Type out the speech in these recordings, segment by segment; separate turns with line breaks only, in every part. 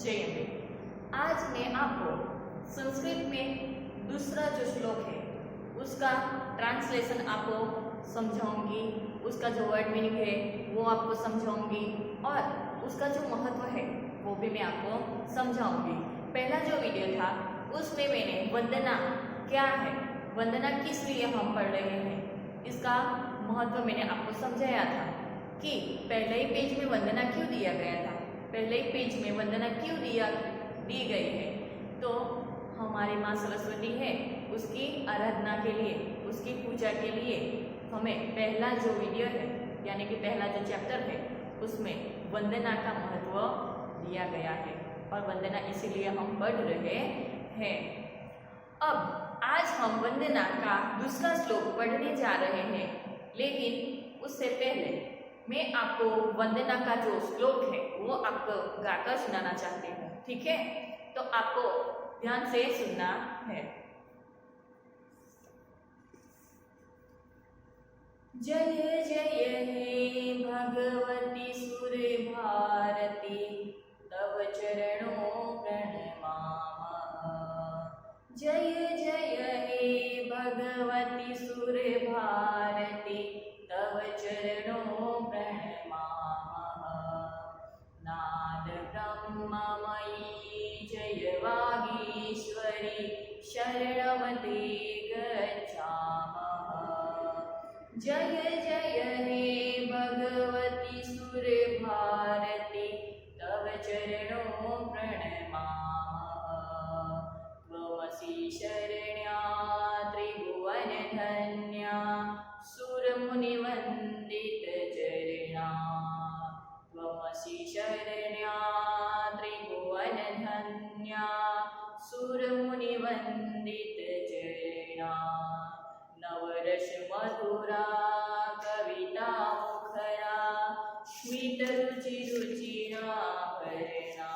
जय अम्बे। आज मैं आपको संस्कृत में दूसरा जो श्लोक है उसका ट्रांसलेशन आपको समझाऊंगी, उसका जो वर्ड मीनिंग है वो आपको समझाऊंगी और उसका जो महत्व है वो भी मैं आपको समझाऊंगी। पहला जो वीडियो था उसमें मैंने वंदना क्या है, वंदना किस लिए हम पढ़ रहे हैं, इसका महत्व मैंने आपको समझाया था कि पहले ही पेज में वंदना क्यों दिया गया था, पहले ही पेज में वंदना क्यों दी गई है। तो हमारी माँ सरस्वती है, उसकी आराधना के लिए, उसकी पूजा के लिए हमें पहला जो वीडियो है यानी कि पहला जो चैप्टर है उसमें वंदना का महत्व दिया गया है और वंदना इसीलिए हम पढ़ रहे हैं। अब आज हम वंदना का दूसरा श्लोक पढ़ने जा रहे हैं, लेकिन उससे पहले मैं आपको वंदना का जो श्लोक है वो आपको गाकर सुनाना चाहती हूँ, ठीक है? तो आपको ध्यान से सुनना है। जय जय हे भगवती सुर भारती तव चरणों प्रणमामः। जय जय हे भगवती सुर भारती तव चरणों प्रणमामः। नाद ब्रह्ममयी जय वागीश्वरी शरणमते गच्छामः। जय जय हे भगवती सुर भारती तव चरणों प्रणमामः। त्वमसि शरण्या त्रिभुवन धन्या सुरमुनिवन्दित चरणा। त्वमसि शरण्या त्रिभुवन धन्या सुरमुनिवन्दित चरणा। नवरस मधुरा कविता मुखरा स्मित रुचि रुचिरा भरणा।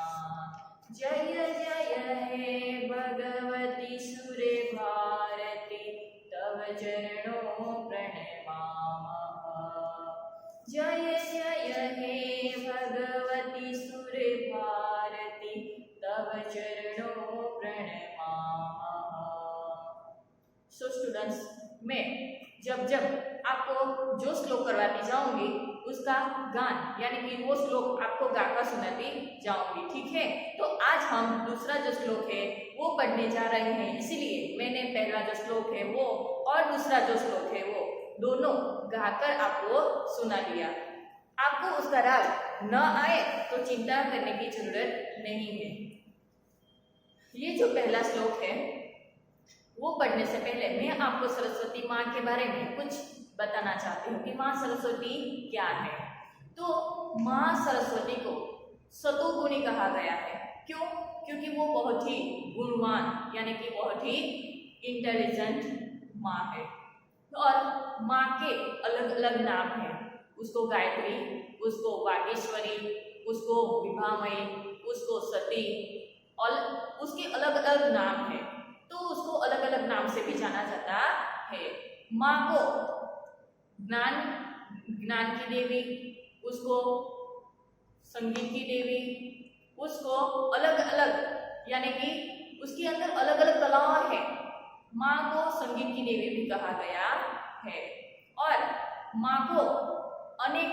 जय जय हे भगवती सुर भारती तव चरणों प्रणमामः। जय जय हे भगवती सुर भारती तव चरणों प्रणमामः। सो स्टूडेंट्स, मैं जब जब आपको जो श्लोक करवाती जाऊंगी उसका गान यानी कि वो श्लोक आपको गाकर सुनाती जाऊंगी, ठीक है? तो आज हम दूसरा जो श्लोक है वो पढ़ने जा रहे हैं, इसीलिए मैंने पहला जो श्लोक है वो और दूसरा जो श्लोक है वो दोनों गाकर आपको सुना दिया। आपको उसका राग न आए तो चिंता करने की जरूरत नहीं है। ये जो पहला श्लोक है वो पढ़ने से पहले मैं आपको सरस्वती माँ के बारे में कुछ बताना चाहती हूँ कि माँ सरस्वती क्या है। तो माँ सरस्वती को सतोगुणी कहा गया है। क्यों? क्योंकि वो बहुत ही गुणवान यानी कि बहुत ही इंटेलिजेंट माँ है। और माँ के अलग अलग नाम हैं, उसको गायत्री, उसको वागीश्वरी, उसको विभामयी, उसको सती और उसके अलग अलग नाम हैं, तो उसको अलग अलग नाम से भी जाना जाता है। माँ को ज्ञान की देवी, उसको संगीत की देवी, उसको अलग अलग यानी कि उसके अंदर अलग अलग कलाएं हैं। माँ को संगीत की देवी भी कहा गया है और माँ को अनेक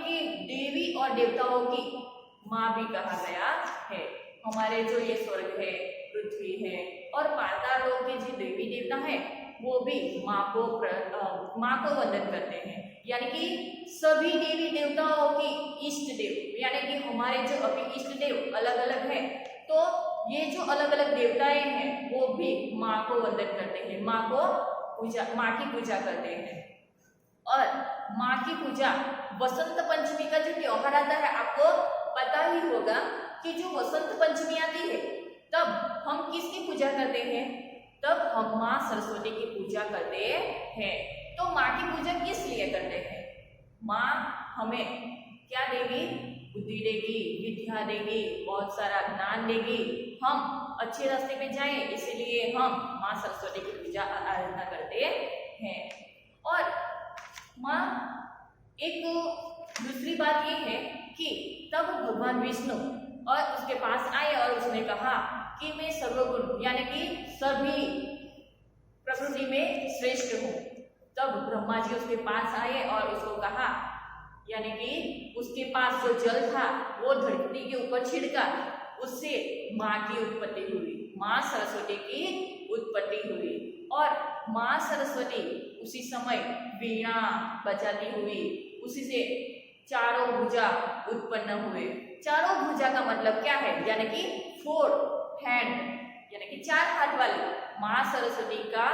देवी और देवताओं की माँ भी कहा गया है। हमारे जो ये स्वर्ग है, पृथ्वी है और पाताल लोक के जो देवी देवता है वो भी माँ को वंदन करते हैं। यानी कि सभी देवी देवताओं की इष्ट देव यानी कि हमारे जो अभी इष्ट देव अलग अलग है, तो ये जो अलग अलग देवताएं हैं वो भी माँ को वंदन करते हैं, माँ की पूजा करते हैं। और माँ की पूजा वसंत पंचमी का जो त्योहार आता है, आपको पता ही होगा कि जो वसंत पंचमी आती है तब हम किसकी पूजा करते हैं? तब हम माँ सरस्वती की पूजा करते हैं। तो माँ की पूजा किस लिए करते हैं? माँ हमें क्या देगी? बुद्धि देगी, विद्या देगी, बहुत सारा ज्ञान देगी, हम अच्छे रास्ते में जाएं, इसीलिए हम माँ सरस्वती की पूजा आराधना करते हैं। और माँ एक दूसरी बात ये है कि तब भगवान विष्णु और उसके पास आए और उसे उसने कहा कि मैं सर्वगुण यानी कि सभी प्रकृति में श्रेष्ठ हूँ। तब ब्रह्मा जी उसके पास आए और उसको कहा, यानी कि उसके पास जो जल था वो धरती के ऊपर छिड़का, उससे माँ की उत्पत्ति हुई, माँ सरस्वती की उत्पत्ति हुई। और माँ सरस्वती उसी समय वीणा बजाती हुई, उसी से चारों भुजा उत्पन्न हुए। चारों भुजा का मतलब क्या है? यानी कि 4 हैंड, यानी कि 4 हाथ वाली माँ सरस्वती का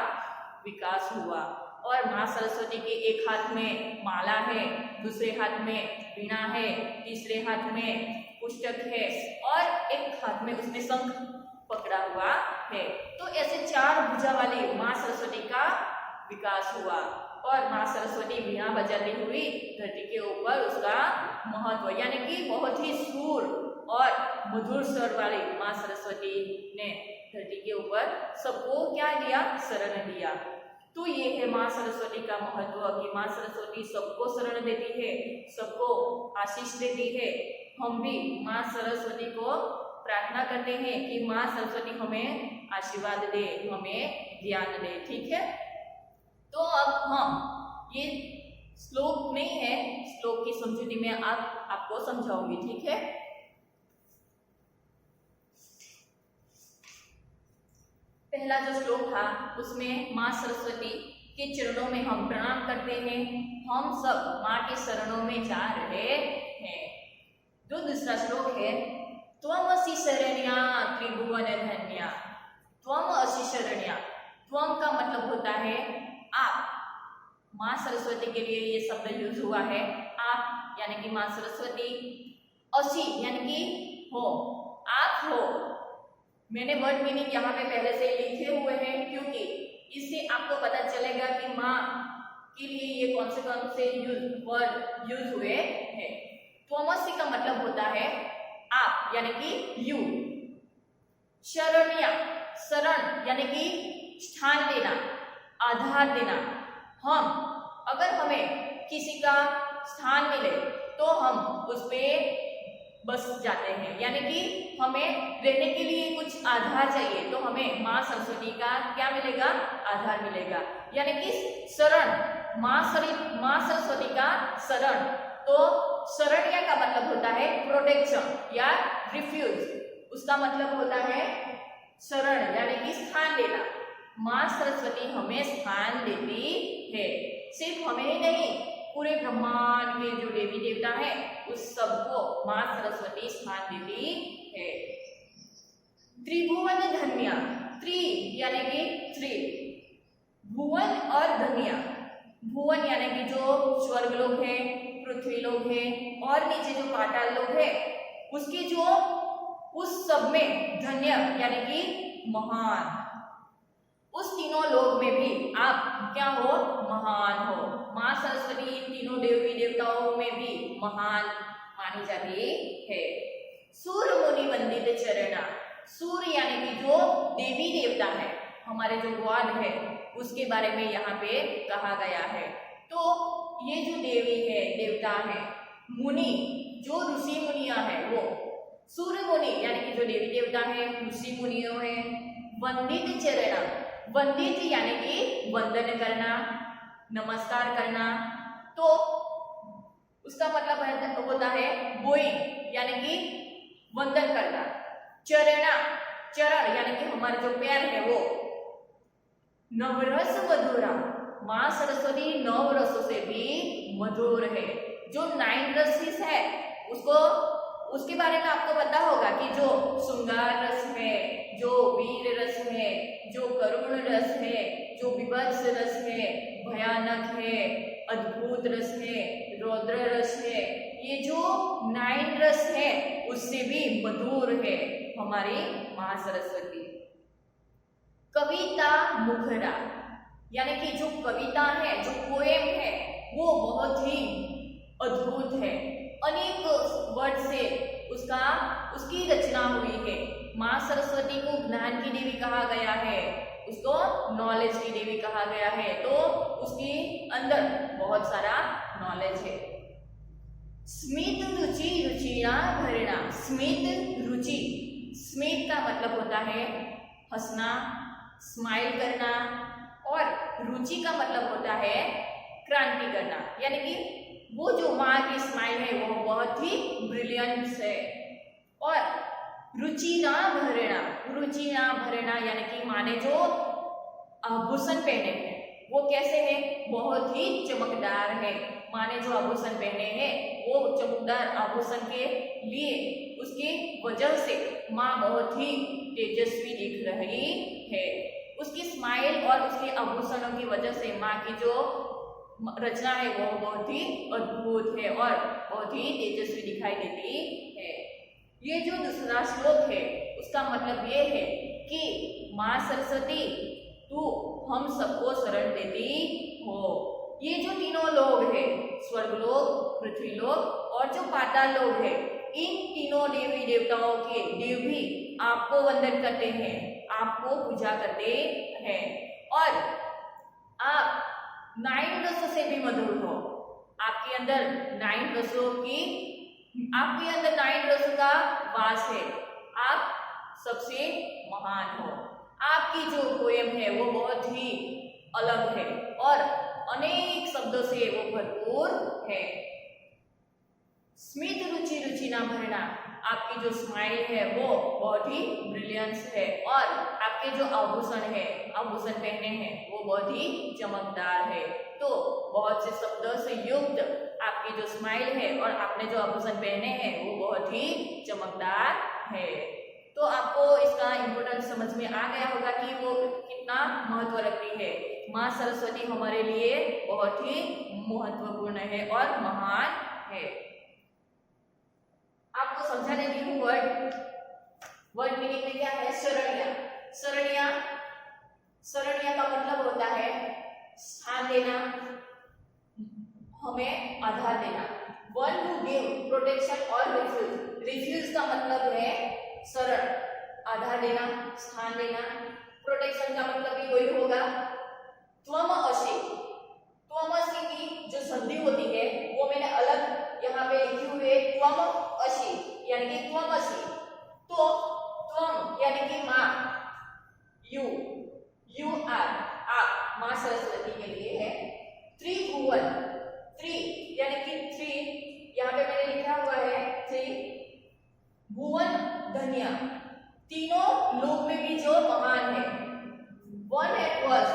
विकास हुआ। और माँ सरस्वती के एक हाथ में माला है, दूसरे हाथ में वीणा है, तीसरे हाथ में पुस्तक है और एक हाथ में उसने शंख पकड़ा हुआ है। तो ऐसे 4 भुजा वाली माँ सरस्वती का विकास हुआ और माँ सरस्वती वीणा बजाती हुई धरती के ऊपर उसका महत्व, यानी कि बहुत ही सुर और मधुर स्वर वाली माँ सरस्वती ने धरती के ऊपर सबको क्या दिया? शरण दिया। तो ये है माँ सरस्वती का महत्व कि माँ सरस्वती सबको शरण देती है, सबको आशीष देती है। हम भी माँ सरस्वती को प्रार्थना करते हैं कि माँ सरस्वती हमें आशीर्वाद दे, हमें ज्ञान दे। ठीक है, तो अब हम ये श्लोक नहीं है, श्लोक की समझूती में आपको समझाऊंगी। ठीक है, पहला जो श्लोक था उसमें माँ सरस्वती के चरणों में हम प्रणाम करते हैं, हम सब माँ के शरणों में जा रहे हैं। जो दूसरा श्लोक है, त्वमसि शरण्या त्रिभुवन धन्या। त्वमसि शरण्या, त्वम का मतलब होता है आप। माँ सरस्वती के लिए ये शब्द यूज हुआ है, आप यानी कि माँ सरस्वती, असी यानी कि हो, आप हो। मैंने वर्ड मीनिंग यहाँ पे पहले से लिखे हुए हैं क्योंकि इससे आपको पता चलेगा कि माँ के लिए ये कौन से वर्ड यूज हुए हैं। त्वमसि का मतलब होता है आप यानी कि यू। शरण्या, शरण यानी कि स्थान देना, आधार देना। हम अगर हमें किसी का स्थान मिले तो हम उस पे बस जाते हैं, यानी कि हमें रहने के लिए कुछ आधार चाहिए तो हमें माँ सरस्वती का क्या मिलेगा? आधार मिलेगा। यानी कि शरण, माँ सरस्वती का शरण। तो शरण्य का मतलब होता है प्रोटेक्शन या रिफ्यूज, उसका मतलब होता है शरण यानी कि स्थान देना। माँ सरस्वती हमें स्थान देती है, सिर्फ हमें ही नहीं, पूरे ब्रह्मांड के जो देवी देवता है उस सबको माँ सरस्वती स्थान देती है। त्रिभुवन धन्या, त्रि यानी कि 3, भुवन और धन्या। भुवन यानी कि जो स्वर्ग लोग है, पृथ्वी लोग है और नीचे जो पाताल लोग है, उसके जो उस सब में धन्य यानी कि महान, उस तीनों लोग में भी आप क्या हो? महान हो। माँ सरस्वती इन तीनों देवी देवताओं में भी महान मानी जाती है। सूर्य मुनि वंदित चरणा, सूर्य यानी कि जो देवी देवता है, हमारे जो गॉड है, उसके बारे में यहाँ पे कहा गया है। तो ये जो देवी है, देवता है, मुनि जो ऋषि मुनिया है, वो सूर्य मुनि यानी कि जो देवी देवता है, ऋषि मुनियों है। वंदित चरणा, वंदित यानी कि वंदन करना, नमस्कार करना। तो उसका मतलब होता है बोइंग यानी कि वंदन करना। चरणा, चरण यानी कि हमारे जो पैर है वो। नवरस मधुरा, माँ सरस्वती 9 रसों से भी मधुर है। जो 9 रस है उसके बारे में आपको पता होगा कि जो श्रृंगार रस है, जो वीर रस है, जो करुण रस है, जो विभत्स रस है, भयानक है, अद्भुत रस है, रौद्र रस है, ये जो 9 रस है उससे भी मधुर है हमारी माँ सरस्वती। कविता मुखरा यानी कि जो कविता है, जो पोएम है, वो बहुत ही अद्भुत है। अनेक वर्ड से उसकी रचना हुई है। माँ सरस्वती को ज्ञान की देवी कहा गया है, उसको नॉलेज की देवी कहा गया है, तो उसके अंदर बहुत सारा नॉलेज है। स्मित रुचि रुचिना भरणा, स्मित रुचि, स्मित का मतलब होता है हंसना, स्माइल करना, और रुचि का मतलब होता है क्रांति करना, यानी कि वो जो माँ की स्माइल है वो बहुत ही ब्रिलियंट है। और रुचि ना भरेना, रुचि ना भरेना यानी कि माँ ने जो आभूषण पहने हैं वो कैसे है, बहुत ही चमकदार है। माँ ने जो आभूषण पहने हैं वो चमकदार आभूषण के लिए उसकी वजह से माँ बहुत ही तेजस्वी दिख रही है। उसकी स्माइल और उसके आभूषणों की वजह से माँ की जो रचना है वो बहुत ही अद्भुत है और बहुत ही तेजस्वी दिखाई देती है। ये जो दूसरा श्लोक है उसका मतलब ये है कि माँ सरस्वती तू हम सबको शरण देती हो। ये जो तीनों लोग हैं, स्वर्गलोक, पृथ्वीलोक और जो पाताल लोक है, इन तीनों देवी देवताओं के देव भी आपको वंदन करते हैं, आपको पूजा करते हैं। और आप 9 रसों से भी मधुर हो। आपके अंदर 9 रसों की, आपके अंदर 9 रसों का वास है। आप सबसे महान हो। आपकी जो पोयम है वो बहुत ही अलग है और अनेक शब्दों से वो भरपूर है। स्मित रुचि रुचि ना भरना, आपकी जो स्माइल है वो बहुत ही ब्रिलियंस है और आपके जो आभूषण है, आभूषण पहने हैं वो बहुत ही चमकदार है। तो बहुत से शब्दों से युक्त आपकी जो स्माइल है और आपने जो आभूषण पहने हैं वो बहुत ही चमकदार है। तो आपको इसका इम्पोर्टेंस समझ में आ गया होगा कि वो कितना महत्व रखती है। माँ सरस्वती हमारे लिए बहुत ही महत्वपूर्ण है और महान है। आपको समझा देती हूँ वर्ड मीनिंग में क्या है। शरणिया, शरणिया, शरणिया का मतलब होता है स्थान देना, हमें आधार देना। वन टू गिव प्रोटेक्शन और रिफ्यूज, रिफ्यूज का मतलब है शरण, आधार देना, स्थान देना। प्रोटेक्शन का मतलब भी वही होगा। त्वमअसि, त्वमअसि की जो संधि होती है वो मैंने अलग यहाँ पे लिखी हुई है, त्वमअसि यानी कि त्वमअसि। तो त्वम यानी कि माँ, यू आर, आप माँ सरस्वती के लिए है। त्रिभुवन, त्रि यानी कि थ्री, यहाँ पे मैंने लिखा हुआ है थ्री। भुवन धन्य, तीनों लोक में भी जो महान है। One at world,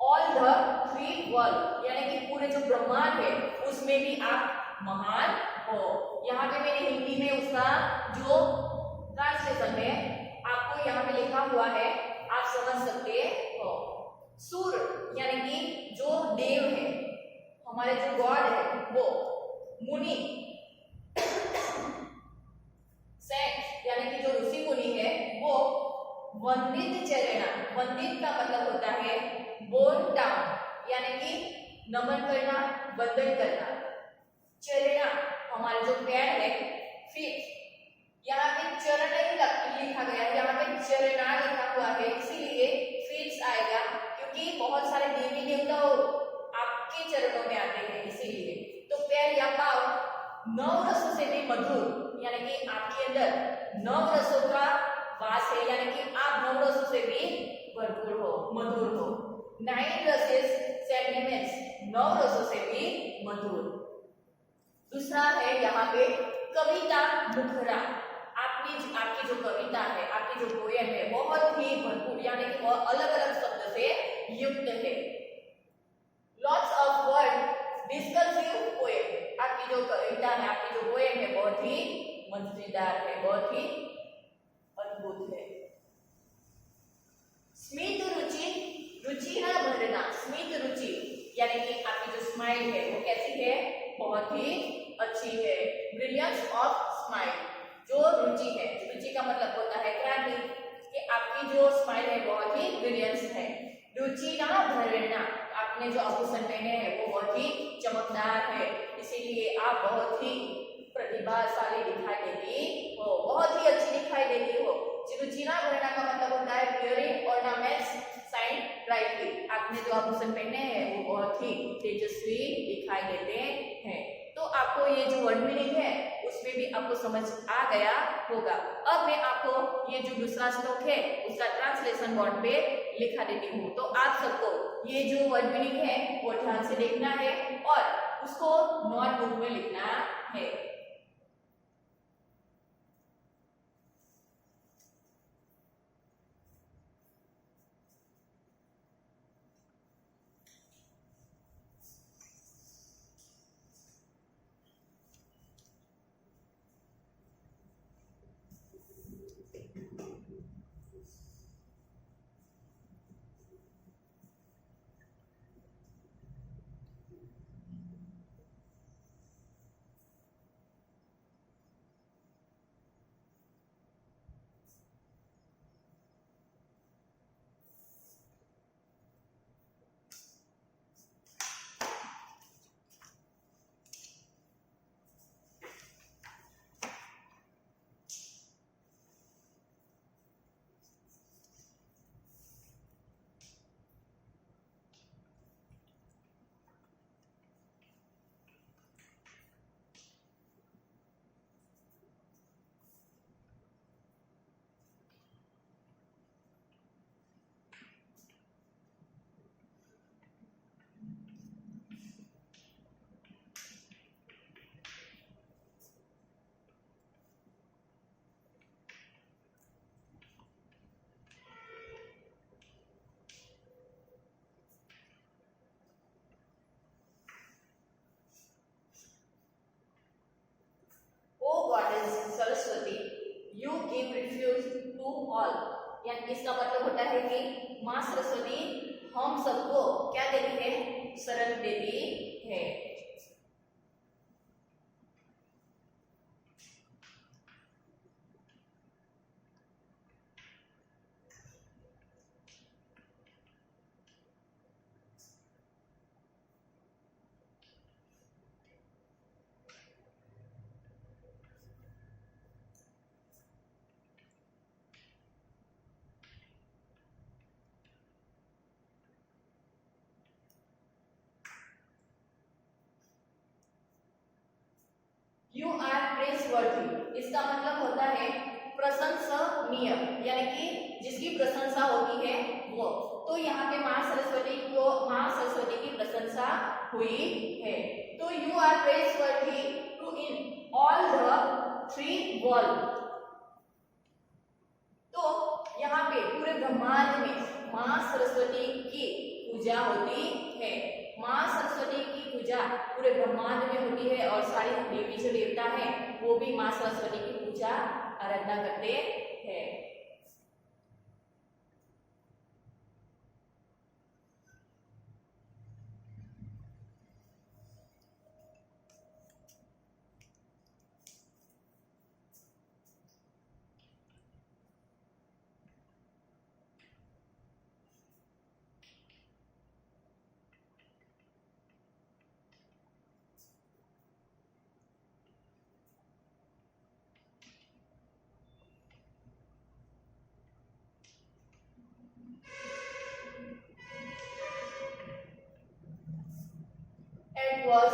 all the three world यानी कि पूरे जो ब्रह्मांड है उसमें भी आप महान हो। यहाँ पे मैंने हिंदी में उसका जो ट्रांसलेशन है आपको यहाँ पे लिखा हुआ है, आप समझ सकते हो। सूर यानी कि जो देव है, हमारे जो गॉड है वो। मुनि, सेंट यानी कि जो ऋषि मुनि है वो। वंदित चरणा, वंदित का मतलब होता है बोन डाउन यानी कि नमन करना, वंदन करना। चरणा हमारे जो पैर है, फीट, यहाँ पे चरण नहीं लिखा गया है, यहाँ पे चरणा लिखा हुआ है, इसीलिए फीट आएगा क्योंकि बहुत सारे देवी देवता आपके चरणों में आते हैं इसीलिए। तो पैर या पांव 9 रसों से भी मधुर यानी कि आपके अंदर 9 रसों का वास है, यानी कि आप 9 रसों से भी भरपूर हो, मधुर हो। 9 रसेस सेंटिमेंट्स, 9 रसों से भी मधुर। दूसरा है यहाँ पे कविता मुखरा, आपकी जो कविता है, आपकी जो पोएम है बहुत ही भरपूर यानी कि बहुत अलग अलग शब्द से युक्त है। Lots of word discursive poem, आपकी जो कविता है, आपकी जो पोएम है बहुत ही मजेदार है, बहुत ही अद्भुत है। स्मित रुचि, रुचि ना भरना, स्मित रुचि यानी कि आपकी जो स्माइल है वो कैसी है, बहुत ही अच्छी है। ब्रिलियंस ऑफ स्माइल, जो रुचि है, रुचि का मतलब होता है क्रांति, कि आपकी जो स्माइल है बहुत ही ब्रिलियंस है। रुचि ना भरना, आपने जो आभूषण पहने हैं वो बहुत ही चमकदार है, इसीलिए आप बहुत ही प्रतिभाशाली दिखाई देती हो, बहुत ही अच्छी दिखाई देती हो। रुचि ना भरना का मतलब होता है वेयरिंग ऑर्नामेंट्स शाइन ब्राइटली, आपने जो आभूषण पहने हैं वो बहुत ही तेजस्वी दिखाई देते हैं। तो आपको ये जो वर्ड मीनिंग है उसमें भी आपको समझ आ गया होगा। अब मैं आपको ये जो दूसरा श्लोक है उसका ट्रांसलेशन बोर्ड पे लिखा देती हूँ, तो आप सबको ये जो वर्ड मीनिंग है वो ध्यान से देखना है और उसको नोटबुक में लिखना है। O goddess Saraswati, you give refuge to all. यानी इसका मतलब होता है कि माँ सरस्वती हम सबको क्या देती है, शरण देती है। यू आर प्रेसवर्दी, इसका मतलब होता है प्रशंसनीय, यानी कि जिसकी प्रशंसा होती है वो। तो यहाँ पे माँ सरस्वती की प्रशंसा हुई है। तो you are praiseworthy to in all the three world. तो यहाँ पे पूरे ब्रह्मांड में माँ सरस्वती की पूजा होती है। माँ सरस्वती की पूजा पूरे ब्रह्मांड में होती है और सारी देवी जो देवता हैं वो भी माँ सरस्वती की पूजा आराधना करते हैं। It was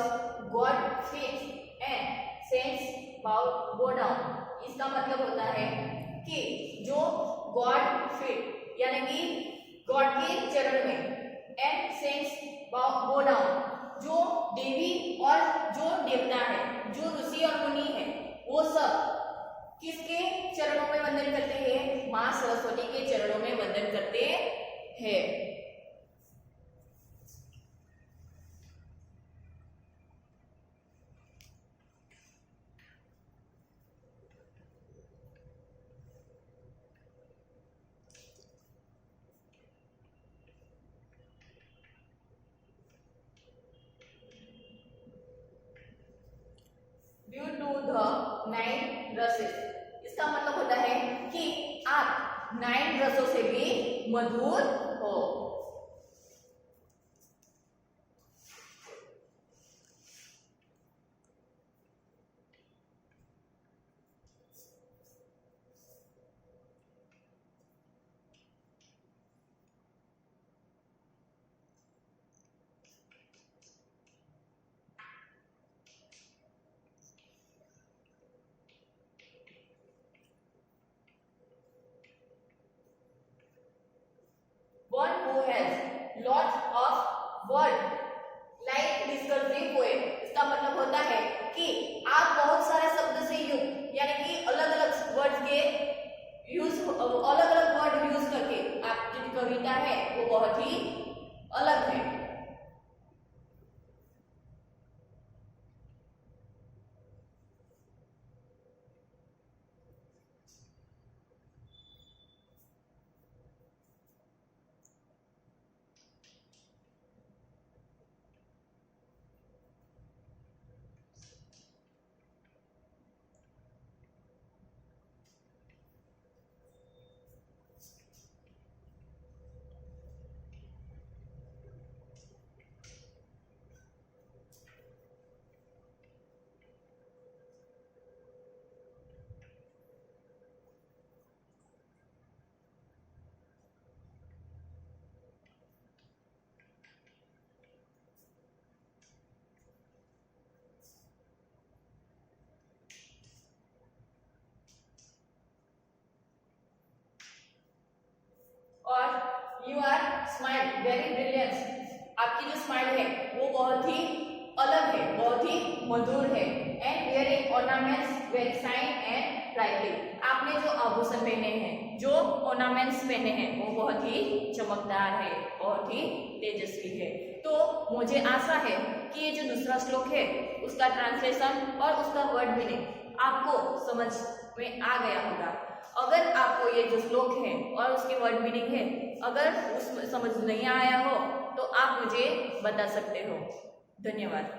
God fixed and saints bow down। इसका मतलब होता है कि जो गॉड फिट यानी कि गॉड के चरण में एंड सेंट्स बो डाउन, जो देवी और जो देवता है, जो ऋषि और मुनि है, वो सब किसके चरणों में वंदन करते हैं, माँ सरस्वती के चरणों में वंदन करते हैं। ड्यू टू द 9 रसेस, इसका मतलब होता है कि आप 9 रसों से भी मधुर हो। क्या है, वो बहुत ही अलग है। और you are smile very brilliant, आपकी जो स्माइल है वो बहुत ही अलग है, बहुत ही मधुर है। And wearing ornaments very shine and brightly, आपने जो आभूषण पहने हैं, जो ऑर्नामेंट्स पहने हैं वो बहुत ही चमकदार है, बहुत ही तेजस्वी है। तो मुझे आशा है कि ये जो दूसरा श्लोक है उसका ट्रांसलेशन और उसका वर्ड मीनिंग आपको समझ में आ गया होगा। अगर आपको ये जो श्लोक है और उसके वर्ड मीनिंग है अगर उसमें समझ नहीं आया हो तो आप मुझे बता सकते हो। धन्यवाद।